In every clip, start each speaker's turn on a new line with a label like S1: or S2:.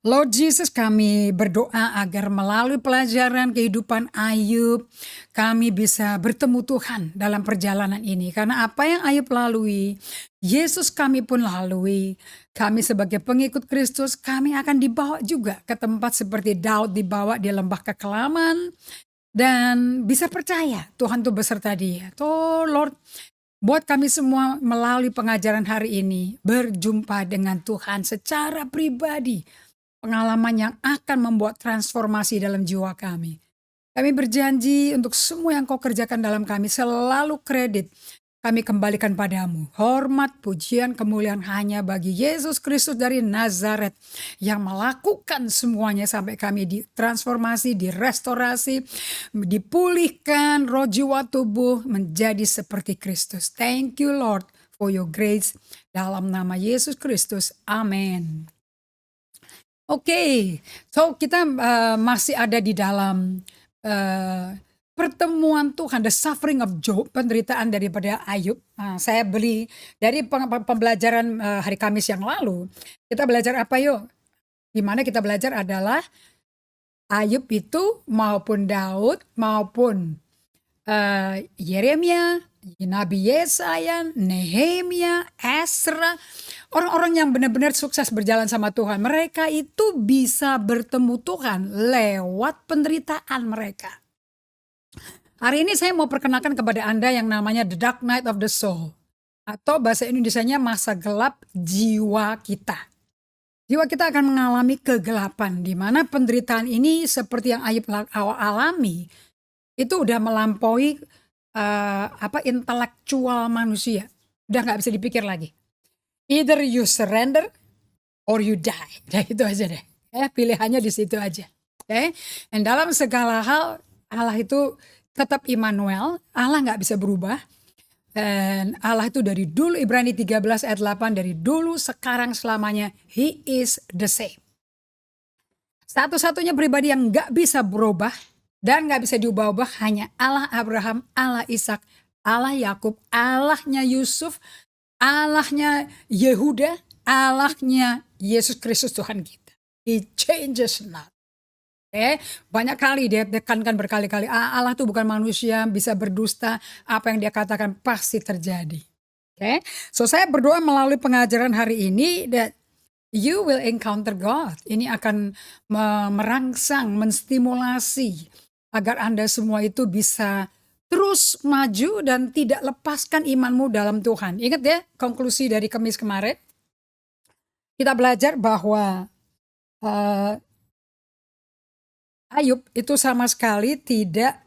S1: Lord Jesus, kami berdoa agar melalui pelajaran kehidupan Ayub, kami bisa bertemu Tuhan dalam perjalanan ini. Karena apa yang Ayub lalui, Yesus kami pun lalui. Kami sebagai pengikut Kristus, kami akan dibawa juga ke tempat seperti Daud dibawa di lembah kekelaman. Dan bisa percaya Tuhan tuh beserta dia. Tuh Lord, buat kami semua melalui pengajaran hari ini, berjumpa dengan Tuhan secara pribadi. Pengalaman yang akan membuat transformasi dalam jiwa kami. Kami berjanji untuk semua yang kau kerjakan dalam kami selalu kredit kami kembalikan padamu. Hormat, pujian, kemuliaan hanya bagi Yesus Kristus dari Nazaret yang melakukan semuanya sampai kami ditransformasi, direstorasi, dipulihkan roh jiwa tubuh menjadi seperti Kristus. Thank you Lord for your grace. Dalam nama Yesus Kristus. Amin. Oke, so kita masih ada di dalam pertemuan Tuhan, the suffering of Job, penderitaan daripada Ayub. Saya beli dari pembelajaran hari Kamis yang lalu. Kita belajar apa yuk? Dimana kita belajar adalah Ayub itu maupun Daud maupun Yeremia, Nabi Yesaya, Nehemia, Ezra, orang-orang yang benar-benar sukses berjalan sama Tuhan. Mereka itu bisa bertemu Tuhan lewat penderitaan mereka. Hari ini saya mau perkenalkan kepada Anda yang namanya The Dark Night of the Soul. Atau bahasa Indonesianya masa gelap jiwa kita. Jiwa kita akan mengalami kegelapan, di mana penderitaan ini seperti yang Ayub alami, itu udah melampaui intelektual manusia. Udah gak bisa dipikir lagi. Either you surrender or you die. Nah, itu aja deh. Pilihannya di situ aja. Dan dalam segala hal, Allah itu tetap Immanuel. Allah gak bisa berubah. Dan Allah itu dari dulu, Ibrani 13 ayat 8, dari dulu, sekarang, selamanya, He is the same. Satu-satunya pribadi yang gak bisa berubah dan gak bisa diubah-ubah hanya Allah Abraham, Allah Ishak, Allah Yakub, Allahnya Yusuf, Allahnya Yehuda, Allahnya Yesus Kristus Tuhan kita. He changes not. Banyak kali dia tekankan berkali-kali, Allah itu bukan manusia, bisa berdusta, apa yang dia katakan pasti terjadi. So saya berdoa melalui pengajaran hari ini that you will encounter God. Ini akan merangsang, menstimulasi agar Anda semua itu bisa terus maju dan tidak lepaskan imanmu dalam Tuhan. Ingat ya, konklusi dari Kamis kemarin. Kita belajar bahwa Ayub itu sama sekali tidak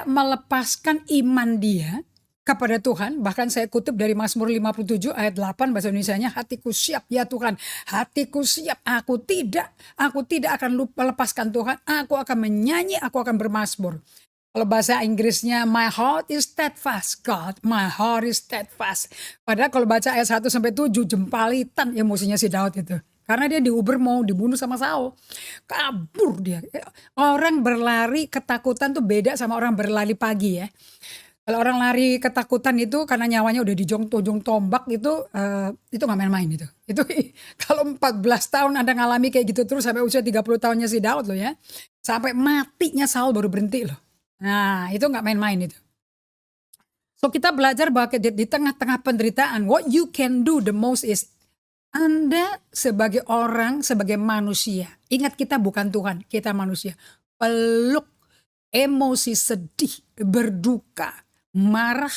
S1: melepaskan iman dia kepada Tuhan. Bahkan saya kutip dari Mazmur 57 ayat 8 bahasa Indonesianya, hatiku siap ya Tuhan, hatiku siap, aku tidak akan melepaskan Tuhan, aku akan menyanyi, aku akan bermazmur. Kalau bahasa Inggrisnya, my heart is steadfast, God, my heart is steadfast. Padahal kalau baca ayat 1-7, jempalitan emosinya si Daud itu. Karena dia diuber mau dibunuh sama Saul. Kabur dia. Orang berlari ketakutan tuh beda sama orang berlari pagi ya. Kalau orang lari ketakutan itu karena nyawanya udah dijong tombak itu gak main-main itu. Itu kalau 14 tahun Anda ngalami kayak gitu terus sampai usia 30 tahunnya si Daud loh ya. Sampai matinya Saul baru berhenti loh. Nah itu gak main-main itu. So kita belajar bahwa di tengah-tengah penderitaan, what you can do the most is Anda sebagai orang, sebagai manusia, ingat kita bukan Tuhan, kita manusia. Peluk emosi sedih, berduka, marah,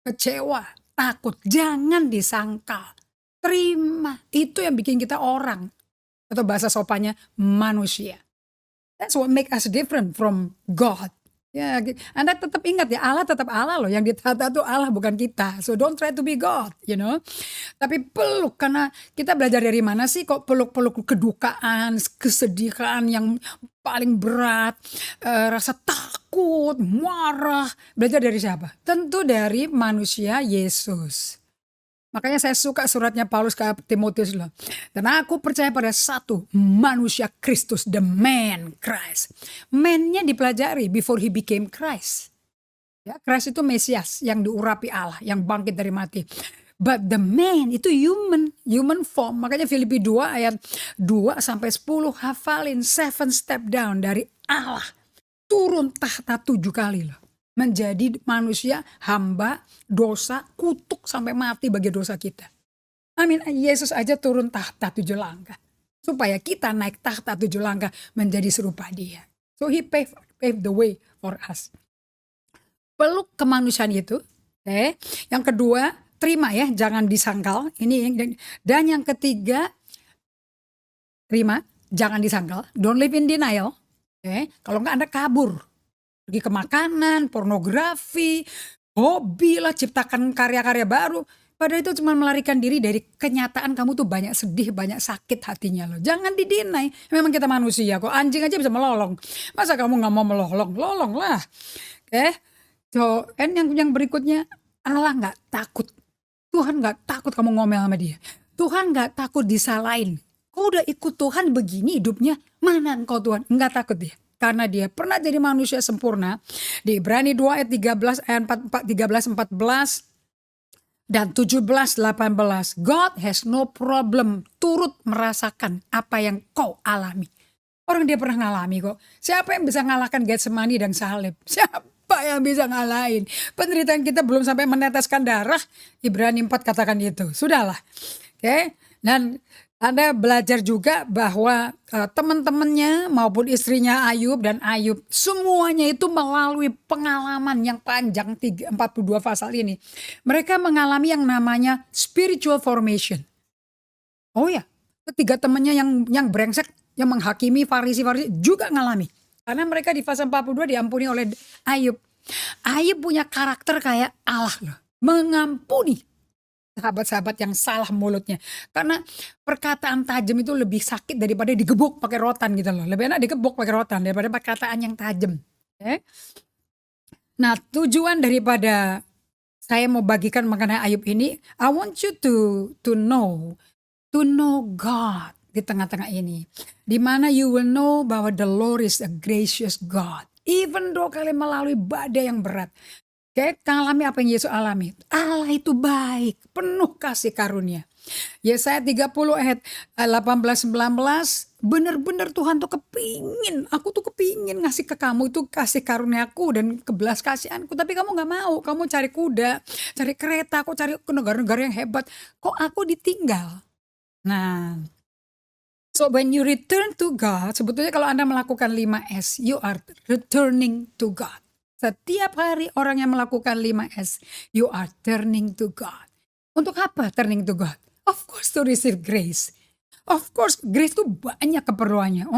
S1: kecewa, takut. Jangan disangkal. Terima. Itu yang bikin kita orang. Atau bahasa sopannya manusia. That's what make us different from God. Ya, Anda tetap ingat ya, Allah tetap Allah loh. Yang ditata tuh Allah bukan kita. So don't try to be God, you know. Tapi peluk, karena kita belajar dari mana sih kok peluk-peluk kedukaan, kesedihan yang paling berat, rasa takut, marah. Belajar dari siapa? Tentu dari manusia Yesus. Makanya saya suka suratnya Paulus ke Timotius loh. Dan aku percaya pada satu, manusia Kristus, the man Christ. Man-nya dipelajari before he became Christ. Ya, Christ itu Mesias yang diurapi Allah, yang bangkit dari mati. But the man itu human form. Makanya Filipi 2 ayat 2-10 hafalin 7 step down dari Allah. Turun tahta 7 kali loh. Menjadi manusia, hamba, dosa, kutuk sampai mati bagi dosa kita. Amin. Yesus aja turun tahta 7 langkah. Supaya kita naik tahta 7 langkah menjadi serupa dia. So he paved the way for us. Peluk kemanusiaan itu. Yang kedua, terima ya, jangan disangkal. Dan yang ketiga, terima, jangan disangkal. Don't live in denial. Kalau enggak Anda kabur. Pergi ke makanan, pornografi, hobi lah, ciptakan karya-karya baru. Padahal itu cuma melarikan diri dari kenyataan kamu tuh banyak sedih, banyak sakit hatinya loh. Jangan didinai. Memang kita manusia kok. Anjing aja bisa melolong. Masa kamu gak mau melolong? Lolong lah. So, and yang berikutnya, Allah gak takut. Tuhan gak takut kamu ngomel sama dia. Tuhan gak takut disalahin. Kau udah ikut Tuhan begini hidupnya. Mana engkau Tuhan? Gak takut dia. Karena dia pernah jadi manusia sempurna. Di Ibrani 2 ayat 13, ayat 13, 14 dan 17, 18. God has no problem turut merasakan apa yang kau alami. Orang dia pernah ngalami kok. Siapa yang bisa ngalahkan Getsemani dan salib? Siapa yang bisa ngalahin? Penderitaan kita belum sampai meneteskan darah. Ibrani 4 katakan itu. Sudahlah. Dan Anda belajar juga bahwa teman-temannya maupun istrinya Ayub dan Ayub. Semuanya itu melalui pengalaman yang panjang 42 pasal ini. Mereka mengalami yang namanya spiritual formation. Oh ya, ketiga temannya yang brengsek, yang menghakimi Farisi juga ngalami. Karena mereka di fase 42 diampuni oleh Ayub. Ayub punya karakter kayak Allah loh. Mengampuni sahabat-sahabat yang salah mulutnya. Karena perkataan tajam itu lebih sakit daripada digebuk pakai rotan gitu loh. Lebih enak digebuk pakai rotan daripada perkataan yang tajam. Nah, tujuan daripada saya mau bagikan mengenai Ayub ini, I want you to know God di tengah-tengah ini. Di mana you will know bahwa the Lord is a gracious God. Even though kalian melalui badai yang berat. Alami apa yang Yesus alami. Allah itu baik, penuh kasih karunia. Yesaya 30 ayat 18-19, benar-benar Tuhan tuh aku tuh kepingin ngasih ke kamu itu kasih karuniaku dan kebelas kasihanku. Tapi kamu gak mau, kamu cari kuda, cari kereta, kok cari ke negara-negara yang hebat. Kok aku ditinggal? Nah, so when you return to God, sebetulnya kalau Anda melakukan 5S, you are returning to God. Setiap hari orang yang melakukan 5S, you are turning to God. Untuk apa turning to God? Of course to receive grace. Of course grace itu banyak keperluannya.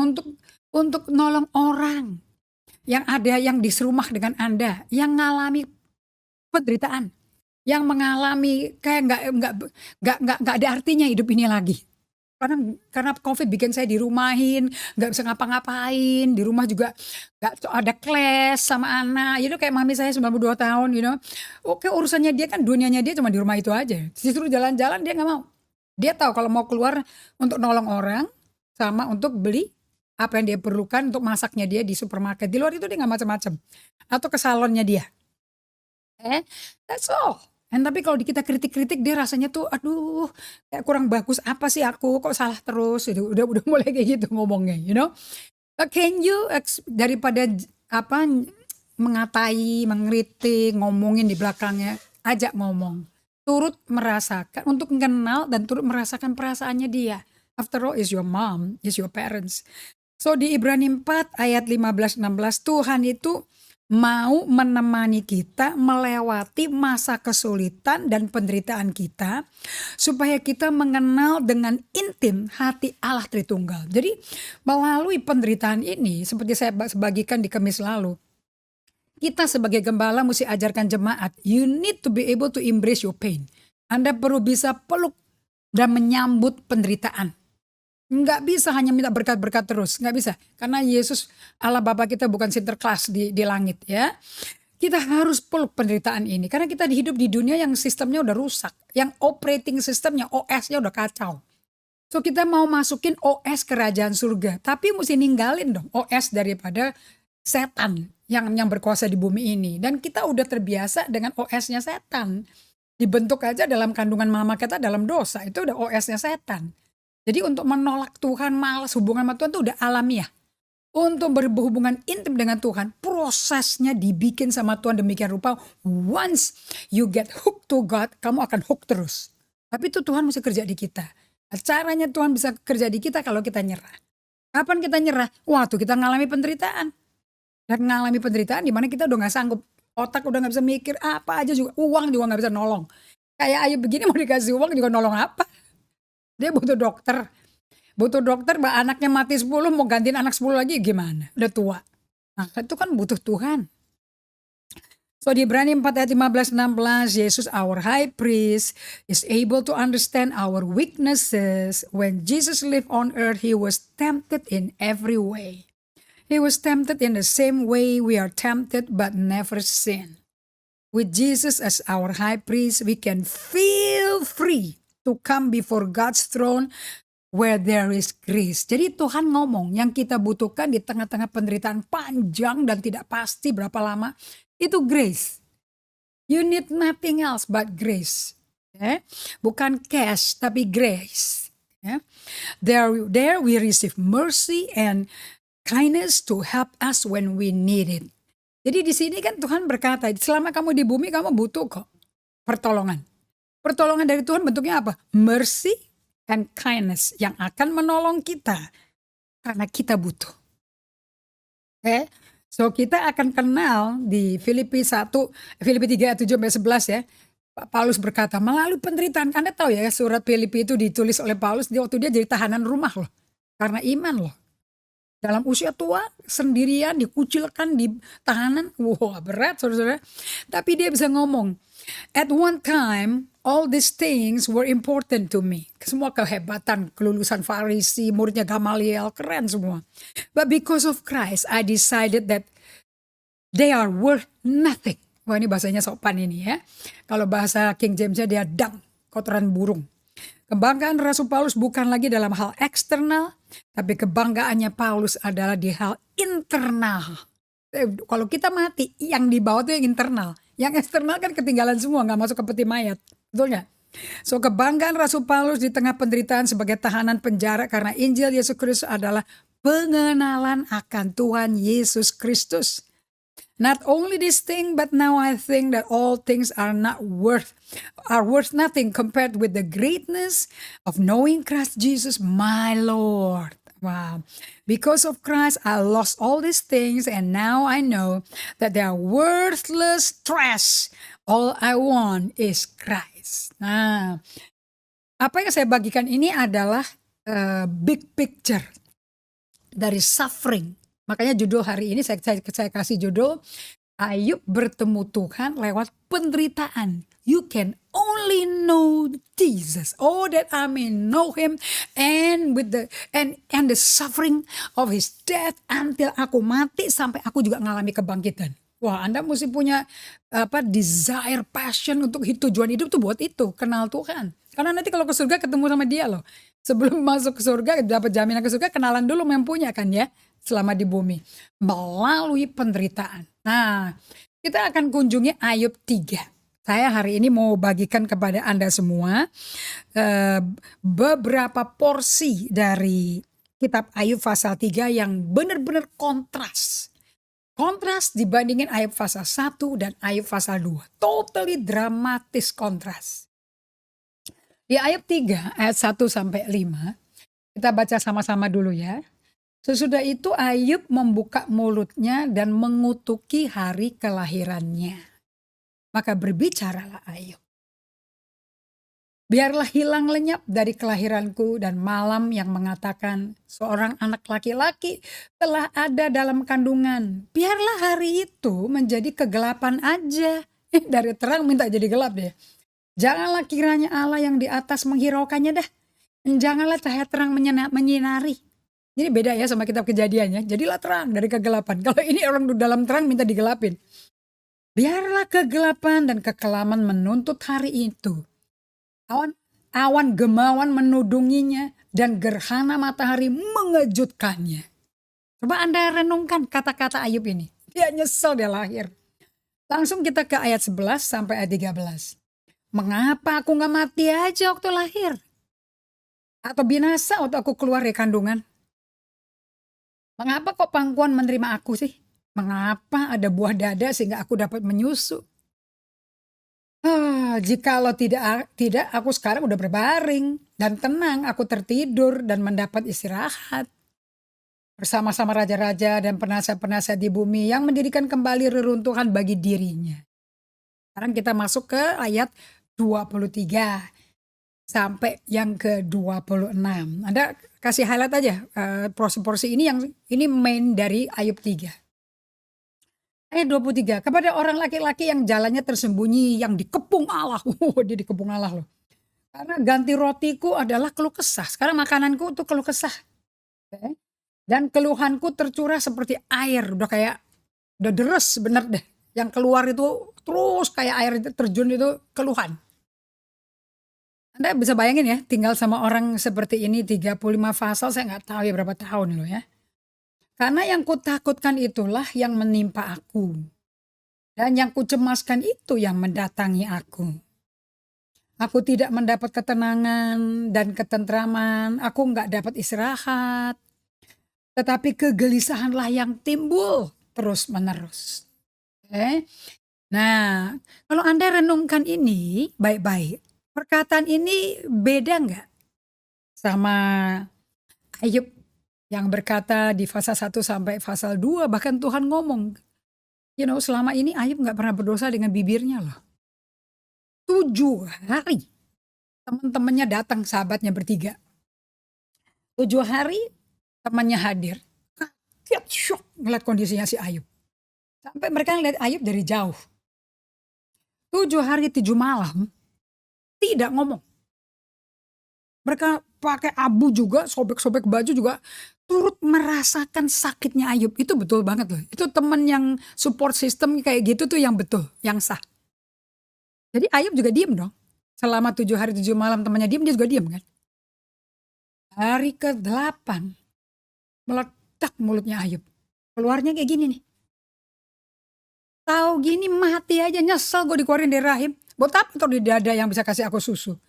S1: Untuk nolong orang yang ada yang diserumah dengan Anda, yang mengalami penderitaan, yang mengalami kayak nggak ada artinya hidup ini lagi. Karena COVID bikin saya dirumahin, gak bisa ngapa-ngapain, di rumah juga gak ada kelas sama anak. Kayak mami saya 92 tahun, Oke, urusannya dia kan, dunianya dia cuma di rumah itu aja. Disuruh jalan-jalan dia gak mau. Dia tahu kalau mau keluar untuk nolong orang, sama untuk beli apa yang dia perlukan untuk masaknya dia di supermarket. Di luar itu dia gak macam-macam. Atau ke salonnya dia. That's all. Tapi kalau kita kritik-kritik dia rasanya tuh aduh kayak kurang bagus, apa sih aku kok salah terus, udah mulai kayak gitu ngomongnya, Can you daripada mengatai, mengkritik, ngomongin di belakangnya, ajak ngomong, turut merasakan, untuk mengenal dan turut merasakan perasaannya dia. After all is your mom, is your parents. So di Ibrani 4 ayat 15-16, Tuhan itu mau menemani kita melewati masa kesulitan dan penderitaan kita supaya kita mengenal dengan intim hati Allah Tritunggal. Jadi melalui penderitaan ini, seperti saya bagikan di Kamis lalu, kita sebagai gembala mesti ajarkan jemaat, you need to be able to embrace your pain. Anda perlu bisa peluk dan menyambut penderitaan. Nggak bisa hanya minta berkat-berkat terus, nggak bisa. Karena Yesus Allah Bapa kita bukan sinterklas di langit ya. Kita harus peluk penderitaan ini. Karena kita hidup di dunia yang sistemnya udah rusak. Yang operating sistemnya, OS-nya udah kacau. So kita mau masukin OS kerajaan surga. Tapi mesti ninggalin dong OS daripada setan yang berkuasa di bumi ini. Dan kita udah terbiasa dengan OS-nya setan. Dibentuk aja dalam kandungan mama kita dalam dosa, itu udah OS-nya setan. Jadi untuk menolak Tuhan, malas hubungan sama Tuhan itu udah alamiah. Untuk berhubungan intim dengan Tuhan, prosesnya dibikin sama Tuhan demikian rupa. Once you get hooked to God, kamu akan hook terus. Tapi itu Tuhan mesti kerja di kita. Nah, caranya Tuhan bisa kerja di kita kalau kita nyerah. Kapan kita nyerah? Waktu kita ngalami penderitaan. Dan ngalami penderitaan di mana kita udah gak sanggup. Otak udah gak bisa mikir apa aja juga. Uang juga gak bisa nolong. Kayak Ayub begini mau dikasih uang juga nolong apa? Dia butuh dokter. Butuh dokter, anaknya mati 10 mau gantiin anak 10 lagi gimana? Udah tua. Nah itu kan butuh Tuhan. So di Ibrani 4 ayat 15-16, Yesus our high priest is able to understand our weaknesses. When Jesus lived on earth, he was tempted in every way. He was tempted in the same way we are tempted but never sin. With Jesus as our high priest, we can feel free to come before God's throne where there is grace. Jadi Tuhan ngomong yang kita butuhkan di tengah-tengah penderitaan panjang dan tidak pasti berapa lama, itu grace. You need nothing else but grace. Bukan cash tapi grace. There we receive mercy and kindness to help us when we need it. Jadi di sini kan Tuhan berkata, selama kamu di bumi kamu butuh kok pertolongan. Pertolongan dari Tuhan bentuknya apa? Mercy and kindness yang akan menolong kita karena kita butuh. So kita akan kenal di Filipi 3 ayat 7-11 ya. Pak Paulus berkata, melalui penderitaan, Anda tahu ya surat Filipi itu ditulis oleh Paulus waktu dia jadi tahanan rumah loh. Karena iman loh. Dalam usia tua, sendirian, dikucilkan di tahanan. Wah berat saudara-saudara. Tapi dia bisa ngomong, at one time, all these things were important to me. Semua kehebatan, kelulusan Farisi, muridnya Gamaliel, keren semua. But because of Christ, I decided that they are worth nothing. Wah ini bahasanya sopan ini ya. Kalau bahasa King James-nya dia dung, kotoran burung. Kebanggaan Rasul Paulus bukan lagi dalam hal eksternal, tapi kebanggaannya Paulus adalah di hal internal. Kalau kita mati, yang dibawa itu yang internal. Yang eksternal kan ketinggalan semua, gak masuk ke peti mayat. Betul gak? So kebanggaan Rasul Paulus di tengah penderitaan sebagai tahanan penjara karena Injil Yesus Kristus adalah pengenalan akan Tuhan Yesus Kristus. Not only this thing, but now I think that all things are worth nothing compared with the greatness of knowing Christ Jesus, my Lord. Wow. Because of Christ, I lost all these things, and now I know that they are worthless trash. All I want is Christ. Nah, apa yang saya bagikan ini adalah big picture dari suffering. Makanya judul hari ini saya kasih judul Ayub bertemu Tuhan lewat penderitaan. You can only know Jesus. Oh that I may know him and with the suffering of his death until aku mati sampai aku juga ngalami kebangkitan. Wah, Anda mesti punya desire, passion untuk tujuan hidup tuh buat itu, kenal Tuhan. Karena nanti kalau ke surga ketemu sama dia loh. Sebelum masuk ke surga, dapat jaminan ke surga, kenalan dulu yang punya kan ya. Selama di bumi. Melalui penderitaan. Nah, kita akan kunjungi Ayub 3. Saya hari ini mau bagikan kepada Anda semua beberapa porsi dari kitab Ayub pasal 3 yang benar-benar kontras. Kontras dibandingin Ayub pasal 1 dan Ayub pasal 2. Totally dramatis kontras. Di Ayub 3 ayat 1-5, kita baca sama-sama dulu ya. Sesudah itu Ayub membuka mulutnya dan mengutuki hari kelahirannya. Maka berbicaralah Ayub. Biarlah hilang lenyap dari kelahiranku dan malam yang mengatakan seorang anak laki-laki telah ada dalam kandungan. Biarlah hari itu menjadi kegelapan aja. Dari terang minta jadi gelap deh. Janganlah kiranya Allah yang di atas menghiraukannya dah. Janganlah cahaya terang menyinari. Ini beda ya sama kitab Kejadiannya. Jadilah terang dari kegelapan. Kalau ini orang dalam terang minta digelapin. Biarlah kegelapan dan kekelaman menuntut hari itu. Awan gemawan menudunginya dan gerhana matahari mengejutkannya. Coba Anda renungkan kata-kata Ayub ini. Dia nyesel dia lahir. Langsung kita ke ayat 11 sampai ayat 13. Mengapa aku nggak mati aja waktu lahir? Atau binasa waktu aku keluar dari kandungan? Mengapa kok pangkuan menerima aku sih? Mengapa ada buah dada sehingga aku dapat menyusu? Jikalau tidak aku sekarang udah berbaring dan tenang, aku tertidur dan mendapat istirahat bersama-sama raja-raja dan penasihat-penasihat di bumi yang mendirikan kembali reruntuhan bagi dirinya. Sekarang kita masuk ke ayat 23 sampai yang ke-26. Anda kasih highlight aja porsi-porsi ini, yang ini main dari Ayub 3. Ayat 23, kepada orang laki-laki yang jalannya tersembunyi, yang dikepung Allah. Dia dikepung Allah loh. Karena ganti rotiku adalah keluh kesah. Sekarang makananku itu keluh kesah. Oke. Dan keluhanku tercurah seperti air. Udah deres bener deh. Yang keluar itu terus kayak air terjun, itu keluhan. Anda bisa bayangin ya, tinggal sama orang seperti ini 35 pasal, saya nggak tahu ya berapa tahun loh ya. Karena yang kutakutkan itulah yang menimpa aku. Dan yang kucemaskan itu yang mendatangi aku. Aku tidak mendapat ketenangan dan ketentraman, aku nggak dapat istirahat. Tetapi kegelisahanlah yang timbul terus menerus. Oke. Nah, kalau Anda renungkan ini baik-baik, perkataan ini beda nggak sama Ayub yang berkata di pasal 1 sampai pasal 2, bahkan Tuhan ngomong, selama ini Ayub nggak pernah berdosa dengan bibirnya loh. 7 hari teman-temannya datang, sahabatnya bertiga. 7 hari temannya hadir. Kaget, shock ngeliat kondisinya si Ayub. Sampai mereka ngeliat Ayub dari jauh. 7 hari 7 malam tidak ngomong. Mereka pakai abu juga, sobek-sobek baju juga, turut merasakan sakitnya Ayub. Itu betul banget loh. Itu teman yang support system kayak gitu tuh yang betul, yang sah. Jadi Ayub juga diem dong. Selama 7 hari 7 malam temannya diem, dia juga diem kan. Hari ke-8 meledak mulutnya Ayub. Keluarnya kayak gini nih. Tahu gini mati aja, nyesel gue dikeluarin dari rahim. Buat apa tuh di dada yang bisa kasih aku susu?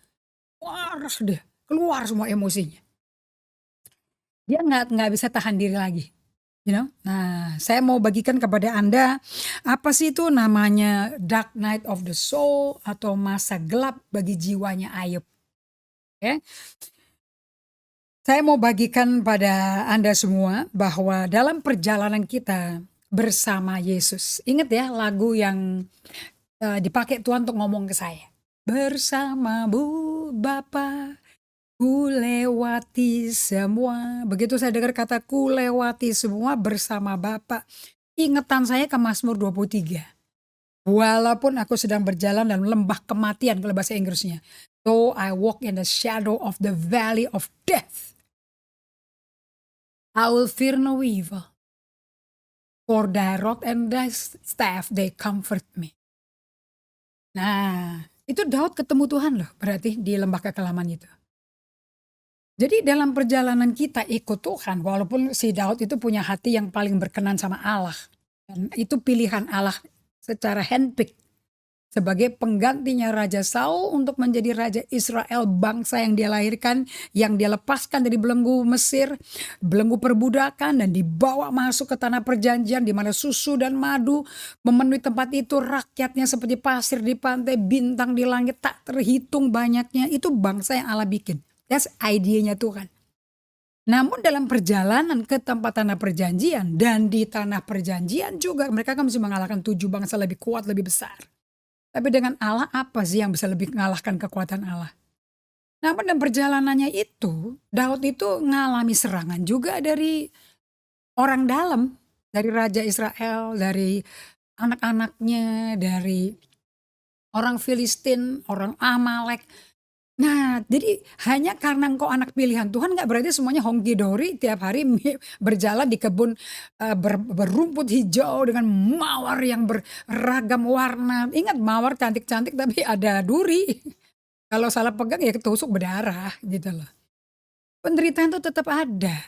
S1: Waras deh, keluar semua emosinya. Dia nggak bisa tahan diri lagi. Nah, saya mau bagikan kepada Anda, apa sih itu namanya dark night of the soul atau masa gelap bagi jiwanya Ayub. Oke. Saya mau bagikan pada Anda semua bahwa dalam perjalanan kita bersama Yesus, ingat ya lagu yang dipakai Tuhan untuk ngomong ke saya. Bersamamu Bapa, ku lewati semua. Begitu saya dengar kata ku lewati semua bersama Bapa, ingatan saya ke Mazmur 23. Walaupun aku sedang berjalan dalam lembah kematian, kalau bahasa Inggrisnya. Though I walk in the shadow of the valley of death, I will fear no evil. For thy rod and thy staff, they comfort me. Nah, itu Daud ketemu Tuhan loh, berarti di lembah kekelaman itu. Jadi dalam perjalanan kita ikut Tuhan, walaupun si Daud itu punya hati yang paling berkenan sama Allah. Dan itu pilihan Allah secara handpick sebagai penggantinya Raja Saul untuk menjadi Raja Israel, bangsa yang dia lahirkan, yang dia lepaskan dari belenggu Mesir, belenggu perbudakan, dan dibawa masuk ke tanah perjanjian di mana susu dan madu memenuhi tempat itu, rakyatnya seperti pasir di pantai, bintang di langit tak terhitung banyaknya. Itu bangsa yang Allah bikin. That's idenya Tuhan. Namun dalam perjalanan ke tempat tanah perjanjian, dan di tanah perjanjian juga mereka kan mesti mengalahkan 7 bangsa lebih kuat, lebih besar. Tapi dengan Allah apa sih yang bisa lebih mengalahkan kekuatan Allah? Namun dalam perjalanannya itu, Daud itu mengalami serangan juga dari orang dalam, dari Raja Israel, dari anak-anaknya, dari orang Filistin, orang Amalek. Nah, jadi hanya karena engkau anak pilihan Tuhan, nggak berarti semuanya honky-dory tiap hari berjalan di kebun berumput hijau dengan mawar yang beragam warna. Ingat, mawar cantik-cantik tapi ada duri. Kalau salah pegang ya ketusuk berdarah gitu loh. Penderitaan itu tetap ada.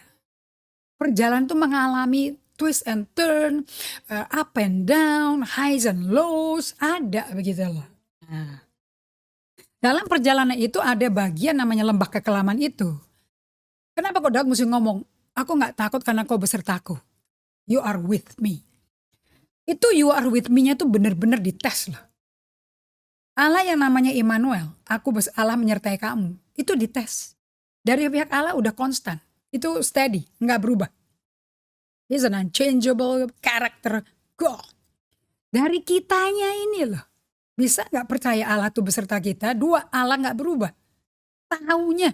S1: Perjalanan itu mengalami twist and turn, up and down, highs and lows, ada begitu loh. Nah, Dalam perjalanan itu ada bagian namanya lembah kekelaman itu. Kenapa kok Daud mesti ngomong, aku nggak takut karena kau besertaku. You are with me. Itu you are with me-nya tuh bener-bener dites loh. Allah yang namanya Immanuel, Allah menyertai kamu, itu dites. Dari pihak Allah udah konstan, itu steady, nggak berubah. He's an unchangeable character God. Dari kitanya ini loh, bisa nggak percaya Allah tuh beserta kita? Dua, Allah nggak berubah. Taunya,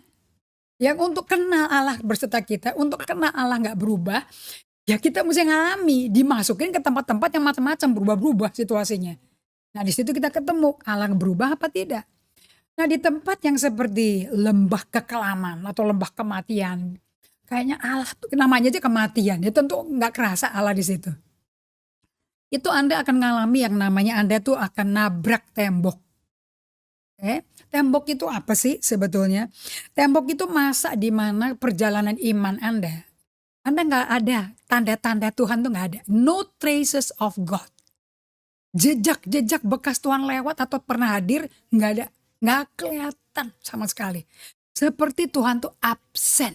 S1: yang untuk kenal Allah beserta kita, untuk kenal Allah nggak berubah, ya kita mesti ngalami, dimasukin ke tempat-tempat yang macam-macam, berubah-berubah situasinya. Nah di situ kita ketemu Allah berubah apa tidak. Nah di tempat yang seperti lembah kekelaman atau lembah kematian, kayaknya Allah tuh namanya aja kematian, ya tentu nggak kerasa Allah di situ. Itu Anda akan ngalami yang namanya Anda tuh akan nabrak tembok. Tembok itu apa sih sebetulnya? Tembok itu masa di mana perjalanan iman Anda nggak ada tanda-tanda Tuhan tuh nggak ada. No traces of God. Jejak-jejak bekas Tuhan lewat atau pernah hadir nggak ada. Nggak kelihatan sama sekali. Seperti Tuhan tuh absen.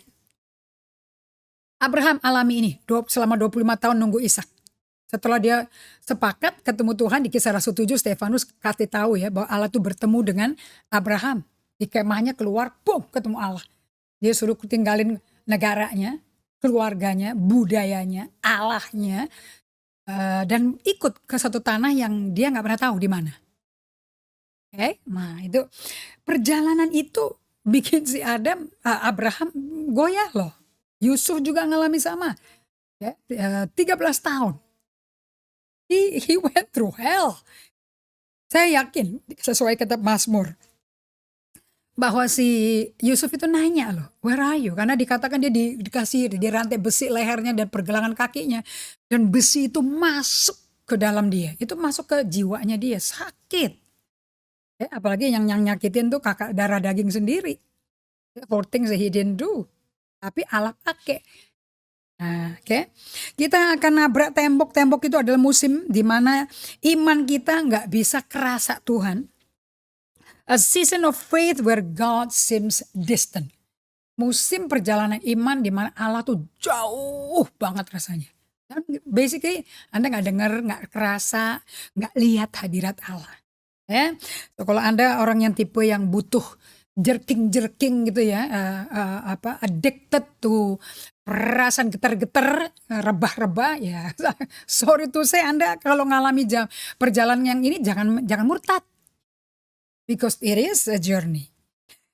S1: Abraham alami ini selama 25 tahun nunggu Ishak. Setelah dia sepakat ketemu Tuhan di Kisah Rasul 7, Stefanus kasih tahu ya bahwa Allah tuh bertemu dengan Abraham. Di kemahnya keluar, boom, ketemu Allah. Dia suruh tinggalin negaranya, keluarganya, budayanya, Allahnya, dan ikut ke satu tanah yang dia nggak pernah tahu di mana. Nah itu perjalanan itu bikin si Abraham goyah loh. Yusuf juga ngalami sama. 13 tahun. He went through hell. Saya yakin sesuai kitab Mazmur bahwa si Yusuf itu nanya loh, where are you? Karena dikatakan dia dikasih dirantai besi lehernya dan pergelangan kakinya, dan besi itu masuk ke dalam dia, itu masuk ke jiwanya dia, sakit. Apalagi yang nyakitin tuh kakak darah daging sendiri. For things that he didn't do, tapi Allah pakai. Nah, kita akan nabrak tembok. Tembok itu adalah musim di mana iman kita nggak bisa kerasa Tuhan. A season of faith where God seems distant. Musim perjalanan iman di mana Allah tuh jauh banget rasanya. Dan basically Anda nggak dengar, nggak kerasa, nggak lihat hadirat Allah. So, kalau Anda orang yang tipe yang butuh jerking gitu ya, addicted to perasaan getar-getar, rebah-rebah ya. Sorry to say, Anda kalau ngalami perjalanan yang ini jangan murtad. Because it is a journey.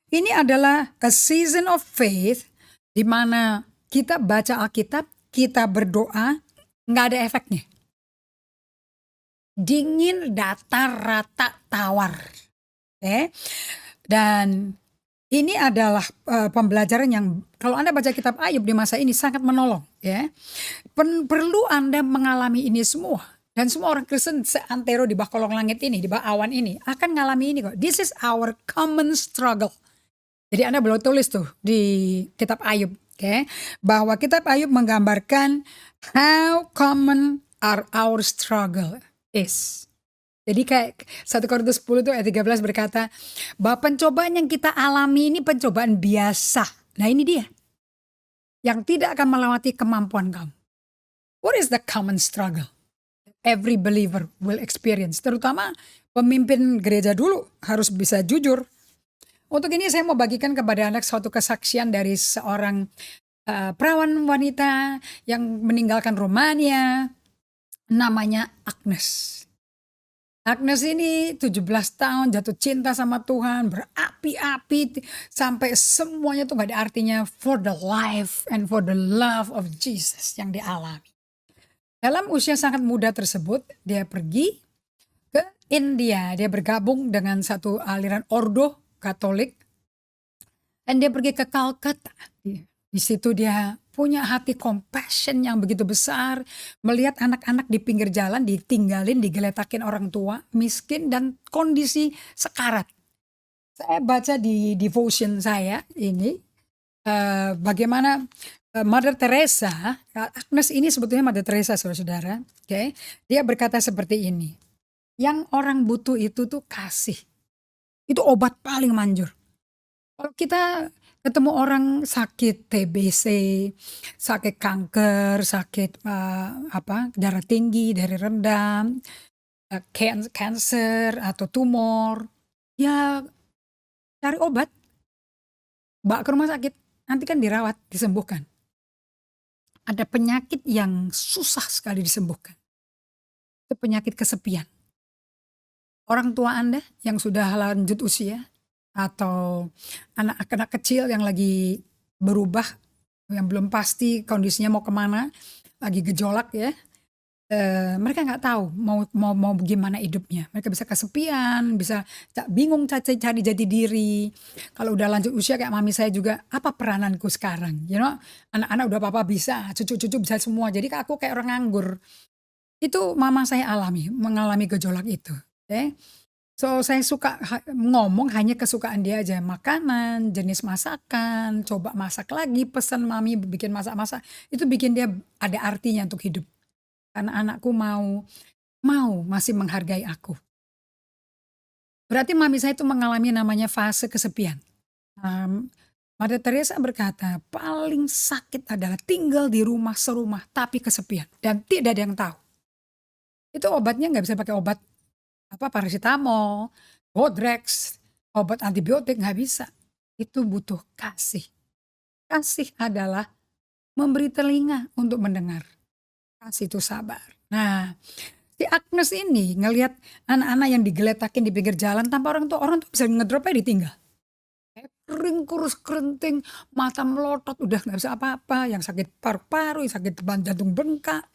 S1: Ini adalah a season of faith di mana kita baca Alkitab, kita berdoa, nggak ada efeknya. Dingin, datar, rata, tawar. Dan ini adalah pembelajaran yang kalau Anda baca kitab Ayub di masa ini sangat menolong. Perlu Anda mengalami ini semua. Dan semua orang Kristen seantero di bawah kolong langit ini, di bawah awan ini akan mengalami ini kok. This is our common struggle. Jadi Anda belum tulis tuh di kitab Ayub. Bahwa kitab Ayub menggambarkan how common our struggle is. Jadi kayak 1 Korintus 10 itu ayat 13 berkata bahwa pencobaan yang kita alami ini pencobaan biasa. Nah ini dia. Yang tidak akan melewati kemampuan kamu. What is the common struggle? Every believer will experience. Terutama pemimpin gereja dulu harus bisa jujur. Untuk ini saya mau bagikan kepada Anda suatu kesaksian dari seorang perawan wanita yang meninggalkan Romania. Namanya Agnes. Agnes ini 17 tahun jatuh cinta sama Tuhan, berapi-api sampai semuanya tuh gak ada artinya for the life and for the love of Jesus yang dialami. Dalam usia sangat muda tersebut, dia pergi ke India, dia bergabung dengan satu aliran ordo Katolik, dan dia pergi ke Calcutta. Di situ dia punya hati compassion yang begitu besar, melihat anak-anak di pinggir jalan ditinggalin, digeletakin orang tua, miskin dan kondisi sekarat. Saya baca di devotion saya ini bagaimana Mother Teresa, Agnes ini sebetulnya Mother Teresa saudara-saudara, dia berkata seperti ini, yang orang butuh itu tuh kasih, Itu obat paling manjur. Kalau kita ketemu orang sakit TBC, sakit kanker, sakit, darah tinggi, darah rendah, cancer atau tumor, ya cari obat, bawa ke rumah sakit, nanti kan dirawat, disembuhkan. Ada penyakit yang susah sekali disembuhkan, itu penyakit kesepian. Orang tua Anda yang sudah lanjut usia atau anak-anak kecil yang lagi berubah, yang belum pasti kondisinya mau kemana, lagi gejolak ya, mereka nggak tahu mau mau mau gimana hidupnya. Mereka bisa kesepian, bisa bingung cari jati diri. Kalau udah lanjut usia kayak mami saya juga, apa perananku sekarang? Anak-anak udah papa bisa, cucu-cucu bisa semua. Jadi aku kayak orang nganggur. Itu mama saya mengalami gejolak itu. Oke. So saya suka ngomong hanya kesukaan dia aja, makanan, jenis masakan, coba masak lagi, pesan mami bikin masak-masak, itu bikin dia ada artinya untuk hidup. Karena anakku mau masih menghargai aku. Berarti mami saya itu mengalami namanya fase kesepian. Mother Teresa berkata, paling sakit adalah tinggal di rumah serumah tapi kesepian dan tidak ada yang tahu. Itu obatnya nggak bisa pakai obat paracetamol, Bodrex, obat antibiotik nggak bisa. Itu butuh kasih. Kasih adalah memberi telinga untuk mendengar. Kasih itu sabar. Nah, si Agnes ini ngelihat anak-anak yang digeletakin di pinggir jalan tanpa orang tuh bisa ngedrop aja ditinggal. Kering, kurus, kerinting, mata melotot, udah nggak bisa apa-apa. Yang sakit paru-paru, yang sakit jantung bengkak,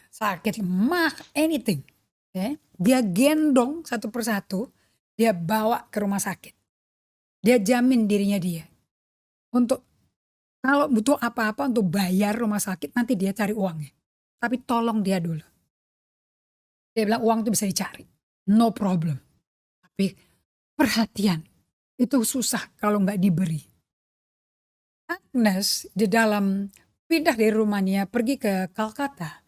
S1: sakit mah, anything. Dia gendong satu persatu, dia bawa ke rumah sakit. Dia jamin dirinya dia. Untuk kalau butuh apa-apa untuk bayar rumah sakit, nanti dia cari uangnya. Tapi tolong dia dulu. Dia bilang uang itu bisa dicari. No problem. Tapi perhatian itu susah kalau nggak diberi. Agnes di dalam pindah dari Rumania pergi ke Calcutta.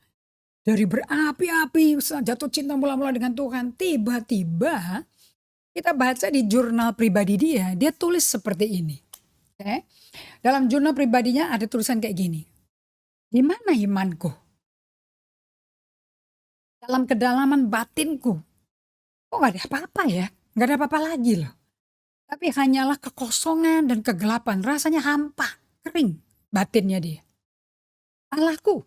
S1: Dari berapi-api jatuh cinta mula-mula dengan Tuhan. Tiba-tiba kita baca di jurnal pribadi dia tulis seperti ini. Okay? Dalam jurnal pribadinya ada tulisan kayak gini. Di mana imanku? Dalam kedalaman batinku. Kok gak ada apa-apa ya? Gak ada apa-apa lagi loh. Tapi hanyalah kekosongan dan kegelapan. Rasanya hampa, kering batinnya dia. Allahku,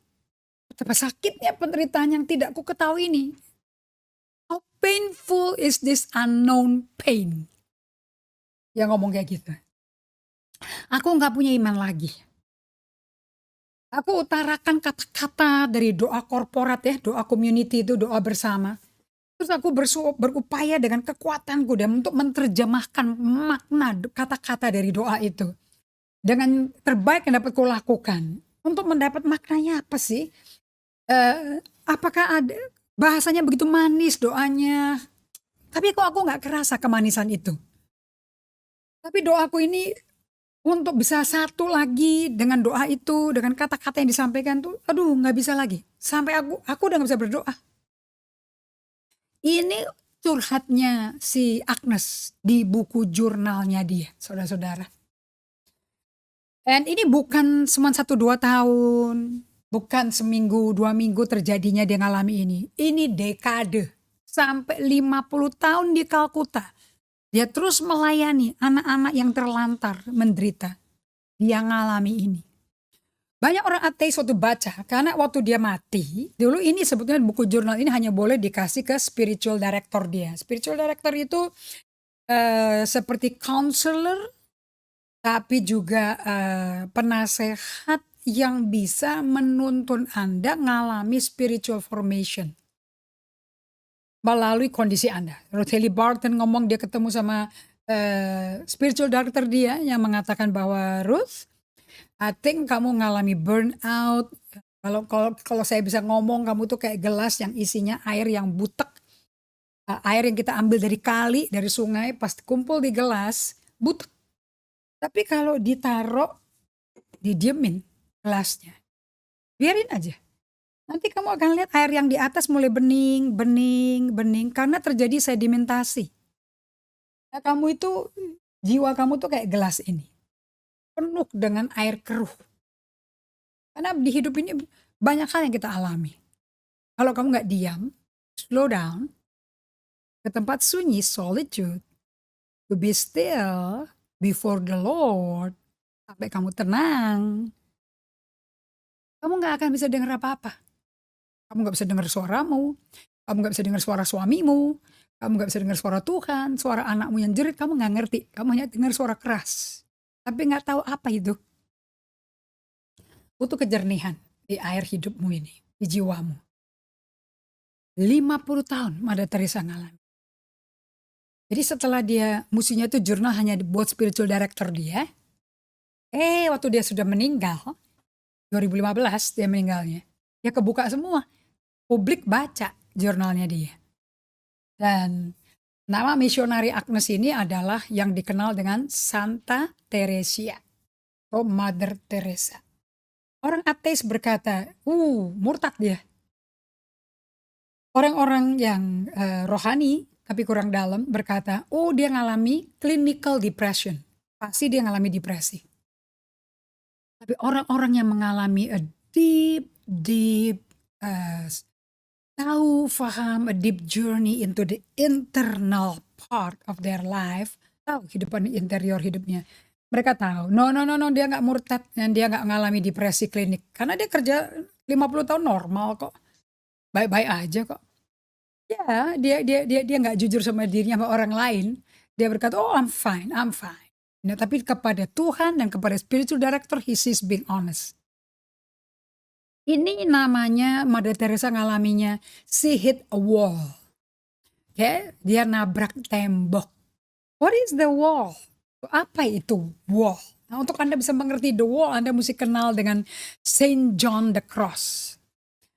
S1: betapa sakitnya penderitaan yang tidak ku ketahui ini. How painful is this unknown pain? Yang ngomong kayak gitu. Aku gak punya iman lagi. Aku utarakan kata-kata dari doa korporat ya, doa community itu, doa bersama. Terus aku berupaya dengan kekuatanku dan untuk menerjemahkan makna kata-kata dari doa itu. Dengan terbaik yang dapat kulakukan. Untuk mendapat maknanya apa sih? Apakah ada bahasanya begitu manis doanya. Tapi kok aku gak kerasa kemanisan itu. Tapi doaku ini untuk bisa satu lagi dengan doa itu, dengan kata-kata yang disampaikan tuh, aduh gak bisa lagi. Sampai aku udah gak bisa berdoa. Ini curhatnya si Agnes di buku jurnalnya dia, saudara-saudara. Dan ini bukan cuma 1-2 tahun, bukan seminggu 2 minggu terjadinya dia ngalami ini. Ini dekade, sampai 50 tahun di Kalkuta. Dia terus melayani anak-anak yang terlantar, menderita. Dia ngalami ini. Banyak orang ateis waktu baca, karena waktu dia mati, dulu ini sebetulnya buku jurnal ini hanya boleh dikasih ke spiritual director dia. Spiritual director itu seperti counselor, tapi juga penasehat yang bisa menuntun Anda ngalami spiritual formation melalui kondisi Anda. Ruth Haley Barton ngomong dia ketemu sama spiritual director dia yang mengatakan bahwa Ruth, I think kamu ngalami burnout. Kalau saya bisa ngomong, kamu tuh kayak gelas yang isinya air yang butek. Air yang kita ambil dari kali, dari sungai, pas kumpul di gelas, butek. Tapi kalau ditaruh, didiemin gelasnya. Biarin aja. Nanti kamu akan lihat air yang di atas mulai bening, bening, bening. Karena terjadi sedimentasi. Nah, kamu itu, jiwa kamu tuh kayak gelas ini, penuh dengan air keruh. Karena di hidup ini banyak hal yang kita alami. Kalau kamu nggak diam, slow down, ke tempat sunyi, solitude, to be still before the Lord, sampai kamu tenang, kamu nggak akan bisa dengar apa-apa. Kamu nggak bisa dengar suaramu, kamu nggak bisa dengar suara suamimu, kamu nggak bisa dengar suara Tuhan, suara anakmu yang jerit, kamu nggak ngerti. Kamu hanya dengar suara keras. Tapi nggak tahu apa itu. Butuh kejernihan di air hidupmu ini, di jiwamu. 50 tahun Mother Teresa ngalami. Jadi setelah dia, musuhnya itu jurnal hanya dibuat spiritual director dia. Waktu dia sudah meninggal, 2015 dia meninggalnya. Dia kebuka semua. Publik baca jurnalnya dia. Dan nama misionari Agnes ini adalah yang dikenal dengan Santa Teresia atau Mother Teresa. Orang ateis berkata, murtad dia. Orang-orang yang rohani tapi kurang dalam berkata, dia ngalami clinical depression. Pasti dia ngalami depresi. Tapi orang-orang yang mengalami a deep tahu, faham, a deep journey into the internal part of their life, tahu kehidupan interior hidupnya. Mereka tahu, no, dia nggak murtad dan dia nggak mengalami depresi klinik. Karena dia kerja 50 tahun normal kok. Baik-baik aja kok. Ya, dia nggak jujur sama dirinya sama orang lain. Dia berkata, I'm fine. Nah, tapi kepada Tuhan dan kepada spiritual director, he's being honest. Ini namanya Mother Teresa ngalaminya, she hit a wall. Dia nabrak tembok. What is the wall? Apa itu wall? Nah, untuk Anda bisa mengerti the wall, Anda mesti kenal dengan Saint John the Cross.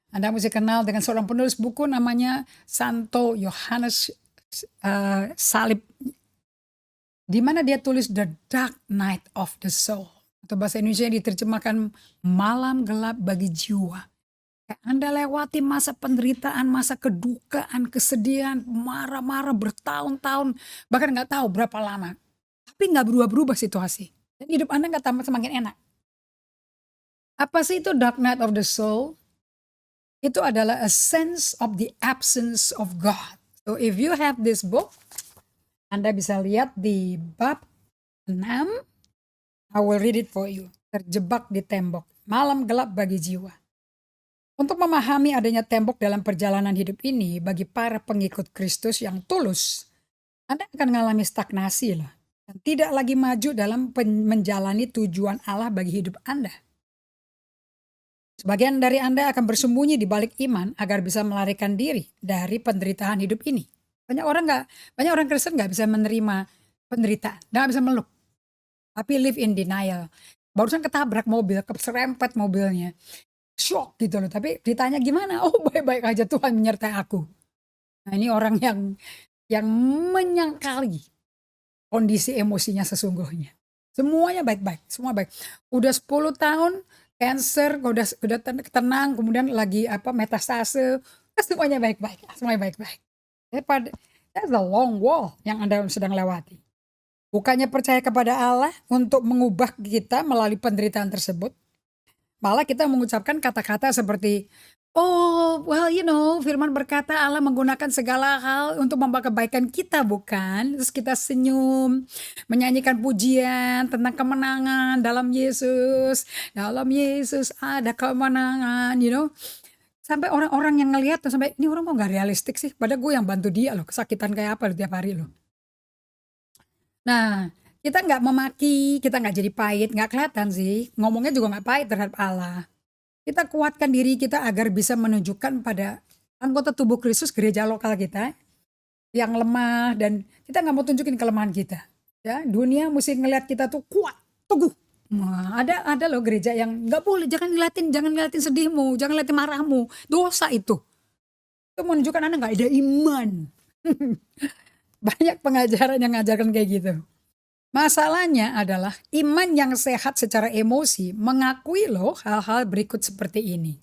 S1: Anda mesti kenal dengan seorang penulis buku namanya Santo Yohanes Salib, di mana dia tulis The Dark Night of the Soul, atau bahasa Indonesia diterjemahkan malam gelap bagi jiwa. Anda lewati masa penderitaan, masa kedukaan, kesedihan, marah-marah bertahun-tahun, bahkan nggak tahu berapa lama. Tapi nggak berubah-berubah situasi. Dan hidup Anda nggak tambah semakin enak. Apa sih itu dark night of the soul? Itu adalah a sense of the absence of God. So if you have this book, Anda bisa lihat di bab 6, I will read it for you. Terjebak di tembok, malam gelap bagi jiwa. Untuk memahami adanya tembok dalam perjalanan hidup ini bagi para pengikut Kristus yang tulus, Anda akan mengalami stagnasi loh, dan tidak lagi maju dalam menjalani tujuan Allah bagi hidup Anda. Sebagian dari Anda akan bersembunyi di balik iman agar bisa melarikan diri dari penderitaan hidup ini. Banyak orang Kristen nggak bisa menerima penderitaan, nggak bisa meluk, tapi live in denial. Barusan ketabrak mobil, keserempet mobilnya. Shock gitu loh, tapi ditanya gimana? Baik-baik aja, Tuhan menyertai aku. Nah, ini orang yang menyangkali kondisi emosinya sesungguhnya. Semuanya baik-baik, semua baik. Udah 10 tahun cancer, udah tenang, kemudian lagi metastase, semuanya baik-baik, semuanya baik-baik. That's the long wall yang Anda sedang lewati. Bukannya percaya kepada Allah untuk mengubah kita melalui penderitaan tersebut, malah kita mengucapkan kata-kata seperti, firman berkata Allah menggunakan segala hal untuk membawa kebaikan kita, bukan? Terus kita senyum, menyanyikan pujian tentang kemenangan dalam Yesus. Dalam Yesus ada kemenangan, Sampai orang-orang yang ngelihat, sampai ini orang kok gak realistik sih? Padahal gue yang bantu dia loh, kesakitan kayak apa tiap hari loh. Nah, kita nggak memaki, kita nggak jadi pahit, nggak kelihatan sih. Ngomongnya juga nggak pahit terhadap Allah. Kita kuatkan diri kita agar bisa menunjukkan pada anggota tubuh Kristus, gereja lokal kita, yang lemah, dan kita nggak mau tunjukin kelemahan kita. Ya, dunia mesti ngelihat kita tuh kuat, teguh. Nah, ada loh gereja yang nggak boleh, jangan ngeliatin sedihmu, jangan ngeliatin marahmu, dosa itu. Itu menunjukkan Anda nggak ada iman. Banyak pengajaran yang ngajarkan kayak gitu. Masalahnya adalah iman yang sehat secara emosi mengakui loh hal-hal berikut seperti ini.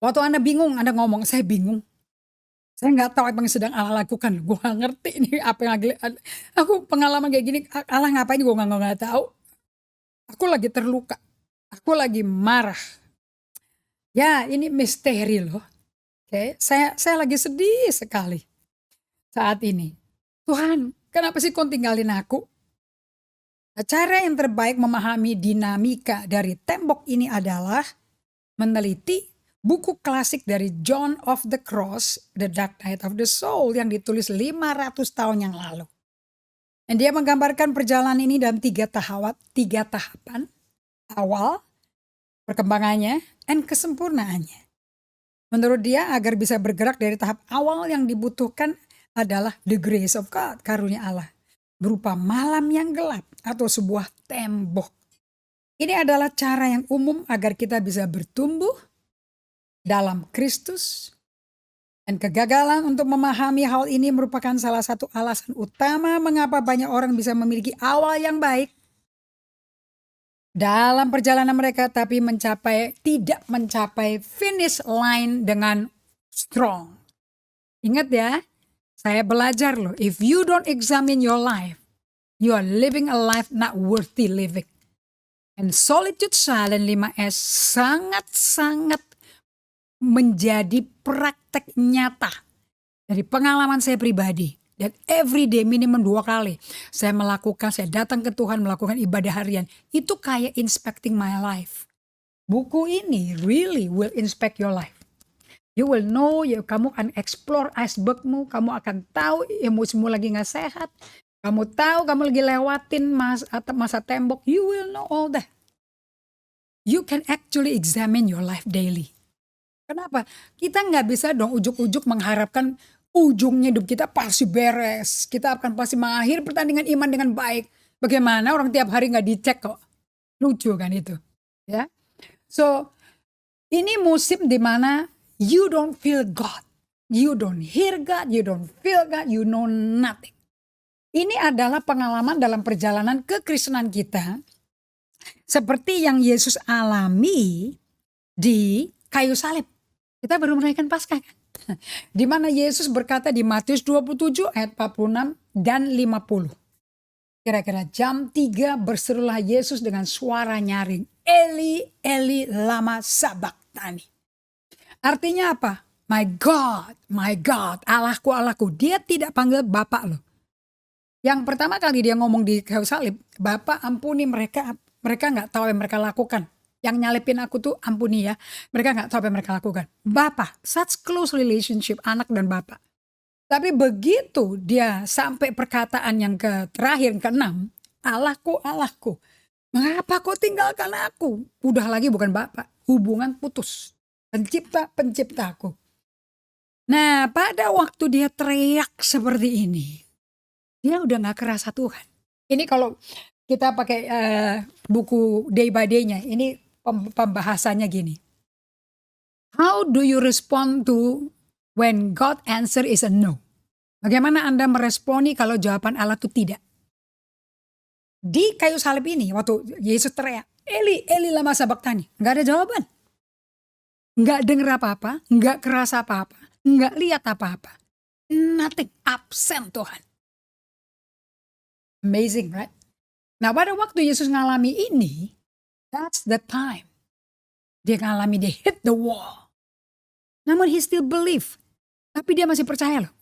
S1: Waktu Anda bingung, Anda ngomong, saya bingung. Saya nggak tahu apa yang sedang Allah lakukan. Gue nggak ngerti ini apa yang aku pengalaman kayak gini. Allah ngapain gue nggak tahu. Aku lagi terluka. Aku lagi marah. Ya ini misteri loh. Oke, saya lagi sedih sekali saat ini. Tuhan, kenapa sih kau tinggalin aku? Nah, cara yang terbaik memahami dinamika dari tembok ini adalah meneliti buku klasik dari John of the Cross, The Dark Night of the Soul, yang ditulis 500 tahun yang lalu. Dan dia menggambarkan perjalanan ini dalam tiga tahapan. Awal, perkembangannya, dan kesempurnaannya. Menurut dia, agar bisa bergerak dari tahap awal yang dibutuhkan adalah the grace of God, karunia Allah. Berupa malam yang gelap atau sebuah tembok. Ini adalah cara yang umum agar kita bisa bertumbuh dalam Kristus. Dan kegagalan untuk memahami hal ini merupakan salah satu alasan utama mengapa banyak orang bisa memiliki awal yang baik dalam perjalanan mereka, tapi tidak mencapai finish line dengan strong. Ingat ya, saya belajar loh, if you don't examine your life, you are living a life not worthy living. And Solitude Silent 5S sangat-sangat menjadi praktek nyata dari pengalaman saya pribadi. Dan every day minimum 2 kali saya datang ke Tuhan melakukan ibadah harian. Itu kayak inspecting my life. Buku ini really will inspect your life. You will know, kamu akan explore icebergmu, kamu akan tahu emosimu lagi gak sehat. Kamu tahu kamu lagi lewatin masa tembok, you will know all that. You can actually examine your life daily. Kenapa? Kita gak bisa dong ujuk-ujuk mengharapkan ujungnya hidup kita pasti beres. Kita akan pasti mengakhiri pertandingan iman dengan baik. Bagaimana orang tiap hari gak dicek kok. Lucu kan itu. Ya. So, ini musim dimana you don't feel God. You don't hear God. You don't feel God. You know nothing. Ini adalah pengalaman dalam perjalanan kekristenan kita. Seperti yang Yesus alami di kayu salib. Kita baru merayakan Paskah kan. Di mana Yesus berkata di Matius 27 ayat 46 dan 50. Kira-kira jam 3 berserulah Yesus dengan suara nyaring. Eli, Eli, lama sabachthani. Artinya apa? My God, Allahku, Allahku. Dia tidak panggil Bapak loh. Yang pertama kali dia ngomong di kayu salib, Bapak ampuni mereka gak tahu apa yang mereka lakukan. Yang nyalipin aku tuh ampuni ya. Mereka gak tahu apa yang mereka lakukan. Bapak, such close relationship anak dan bapak. Tapi begitu dia sampai perkataan yang terakhir, ke-6. Allahku, Allahku. Mengapa kau tinggalkan aku? Udah lagi bukan bapak. Hubungan putus. Penciptaku. Nah pada waktu dia teriak seperti ini. Dia udah gak kerasa Tuhan. Ini kalau kita pakai buku day by day-nya. Ini pembahasannya gini. How do you respond to when God answer is a no? Bagaimana Anda meresponi kalau jawaban Allah itu tidak? Di kayu salib ini waktu Yesus teriak, Eli, Eli lama sabachthani. Gak ada jawaban. Gak denger apa-apa, gak kerasa apa-apa, gak lihat apa-apa. Nothing, absent Tuhan. Amazing, right? Nah pada waktu Yesus ngalami ini, that's the time. Dia ngalami, dia hit the wall. Namun he still believe. Tapi dia masih percaya loh.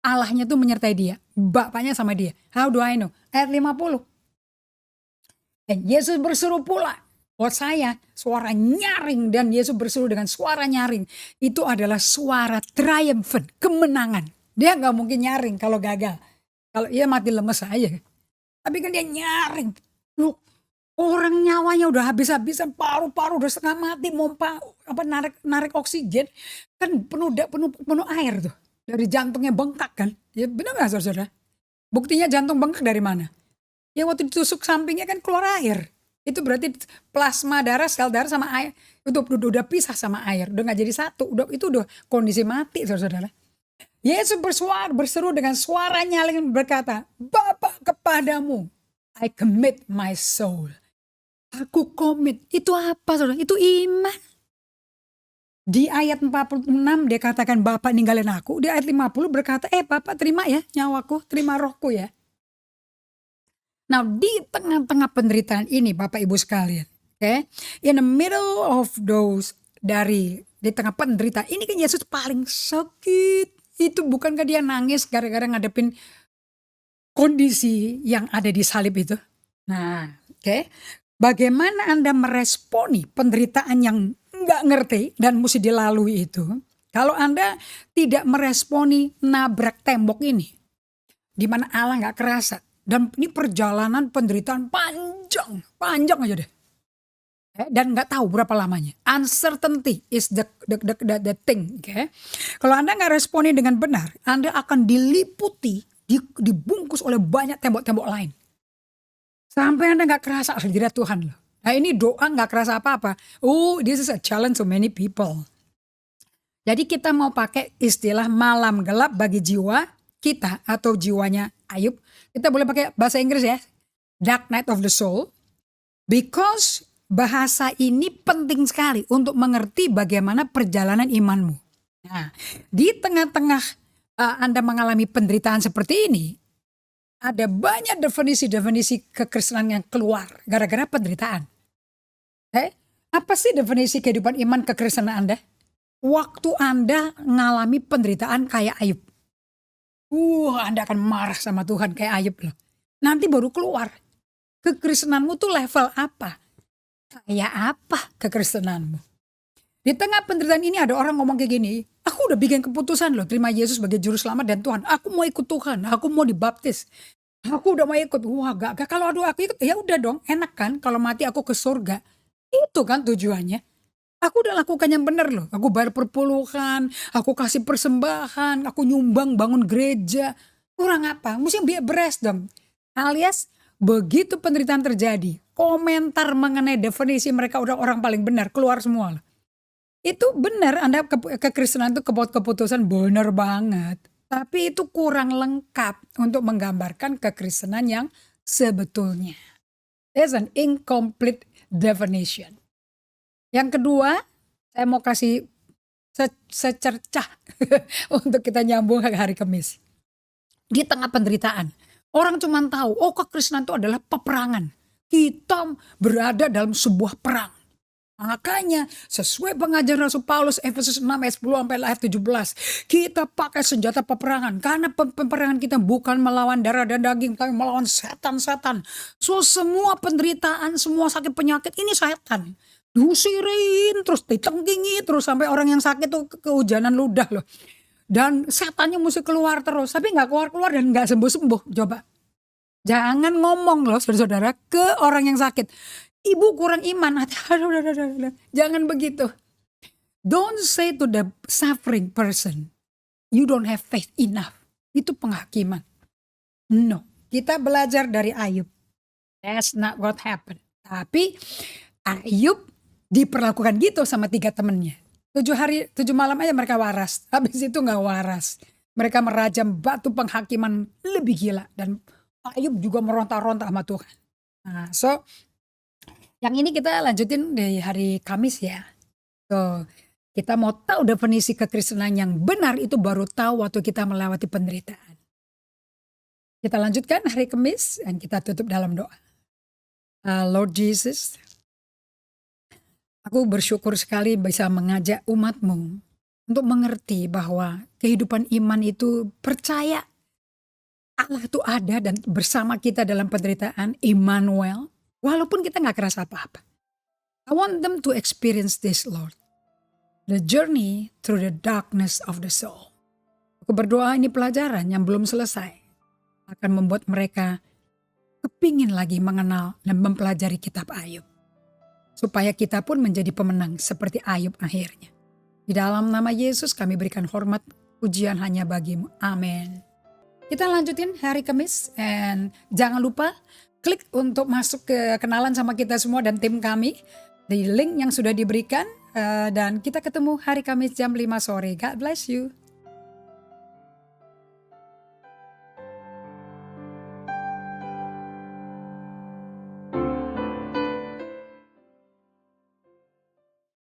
S1: Allahnya tuh menyertai dia. Bapaknya sama dia. How do I know? Ayat 50. Dan Yesus berseru pula. Buat saya, suara nyaring. Dan Yesus berseru dengan suara nyaring. Itu adalah suara triumphant. Kemenangan. Dia gak mungkin nyaring kalau gagal. Kalau ia mati lemes aja. Tapi kan dia nyaring. Loh. Orang nyawanya udah habis-habisan, paru-paru udah setengah mati, mau narik oksigen, kan penuh air tuh. Dari jantungnya bengkak kan. Ya benar gak saudara? Buktinya jantung bengkak dari mana? Ya waktu ditusuk sampingnya kan keluar air. Itu berarti plasma darah, sel darah sama air. Itu udah pisah sama air, udah gak jadi satu. Itu udah kondisi mati saudara. Yesus berseru dengan suara nyaring berkata, Bapa kepadamu, I commit my soul. Aku komit. Itu apa saudara? Itu iman. Di ayat 46 dia katakan Bapak ninggalin aku. Di ayat 50 berkata Bapak terima ya nyawaku, terima rohku ya. Nah di tengah-tengah penderitaan ini Bapak Ibu sekalian. In the middle of those di tengah penderitaan ini kan Yesus paling sakit. Itu bukankah dia nangis gara-gara ngadepin kondisi yang ada di salib itu? Nah, bagaimana Anda meresponi penderitaan yang nggak ngerti dan mesti dilalui itu? Kalau Anda tidak meresponi nabrak tembok ini, di mana Allah nggak kerasa, dan ini perjalanan penderitaan panjang aja deh. Dan nggak tahu berapa lamanya. Uncertainty is the thing. Kalau Anda nggak responi dengan benar, Anda akan diliputi, dibungkus oleh banyak tembok-tembok lain. Sampai Anda nggak kerasa hadirat Tuhan loh. Nah ini doa nggak kerasa apa-apa. This is a challenge to many people. Jadi kita mau pakai istilah malam gelap bagi jiwa kita atau jiwanya Ayub. Kita boleh pakai bahasa Inggris ya. Dark night of the soul. Because bahasa ini penting sekali untuk mengerti bagaimana perjalanan imanmu. Nah, di tengah-tengah Anda mengalami penderitaan seperti ini, ada banyak definisi-definisi kekristenan yang keluar gara-gara penderitaan. Apa sih definisi kehidupan iman kekristenan Anda? Waktu Anda mengalami penderitaan kayak Ayub. Anda akan marah sama Tuhan kayak Ayub loh. Nanti baru keluar. Kekristenanmu tuh level apa? Kayak apa kekristenanmu? Di tengah penderitaan ini ada orang ngomong kayak gini, aku udah bikin keputusan loh, terima Yesus sebagai juru selamat dan Tuhan. Aku mau ikut Tuhan, aku mau dibaptis. Aku udah mau ikut. Wah gak kalau aku ikut, ya udah dong, enak kan kalau mati aku ke surga. Itu kan tujuannya. Aku udah lakukan yang benar loh. Aku bayar perpuluhan, aku kasih persembahan, aku nyumbang bangun gereja. Kurang apa? Mesti beres dong. Alias begitu penderitaan terjadi, komentar mengenai definisi mereka udah orang paling benar keluar semua loh. Itu benar, Anda kekristenan itu keputusan benar banget. Tapi itu kurang lengkap untuk menggambarkan kekristenan yang sebetulnya. There's an incomplete definition. Yang kedua, saya mau kasih secercah untuk kita nyambung ke hari Kamis. Di tengah penderitaan, orang cuma tahu, kekristenan itu adalah peperangan. Kita berada dalam sebuah perang. Makanya sesuai pengajaran Rasul Paulus Efesus 6 ayat 10 sampai ayat 17. Kita pakai senjata peperangan. Karena peperangan kita bukan melawan darah dan daging. Tapi melawan setan-setan. So semua penderitaan, semua sakit penyakit ini setan. Diusirin terus ditengkingi terus sampai orang yang sakit tuh kehujanan ludah loh. Dan setannya mesti keluar terus. Tapi gak keluar-keluar dan gak sembuh-sembuh. Coba. Jangan ngomong loh saudara-saudara ke orang yang sakit. Ibu kurang iman. Jangan begitu. Don't say to the suffering person, you don't have faith enough. Itu penghakiman. No. Kita belajar dari Ayub. That's not what happened. Tapi Ayub diperlakukan gitu sama 3 temennya. 7 malam aja mereka waras. Habis itu gak waras. Mereka merajam batu penghakiman lebih gila. Dan Ayub juga meronta-ronta sama Tuhan. Nah, yang ini kita lanjutin di hari Kamis ya. Kita mau tahu definisi kekristenan yang benar itu baru tahu waktu kita melewati penderitaan. Kita lanjutkan hari Kamis dan kita tutup dalam doa. Lord Jesus, aku bersyukur sekali bisa mengajak umat-Mu untuk mengerti bahwa kehidupan iman itu percaya Allah itu ada dan bersama kita dalam penderitaan, Immanuel. Walaupun kita gak kerasa apa-apa. I want them to experience this, Lord. The journey through the darkness of the soul. Aku berdoa ini pelajaran yang belum selesai. Akan membuat mereka kepingin lagi mengenal dan mempelajari kitab Ayub. Supaya kita pun menjadi pemenang seperti Ayub akhirnya. Di dalam nama Yesus kami berikan hormat, pujian hanya bagimu. Amin. Kita lanjutin hari Kamis. And jangan lupa klik untuk masuk ke kenalan sama kita semua dan tim kami di link yang sudah diberikan. Dan kita ketemu hari Kamis jam 5 sore. God bless you.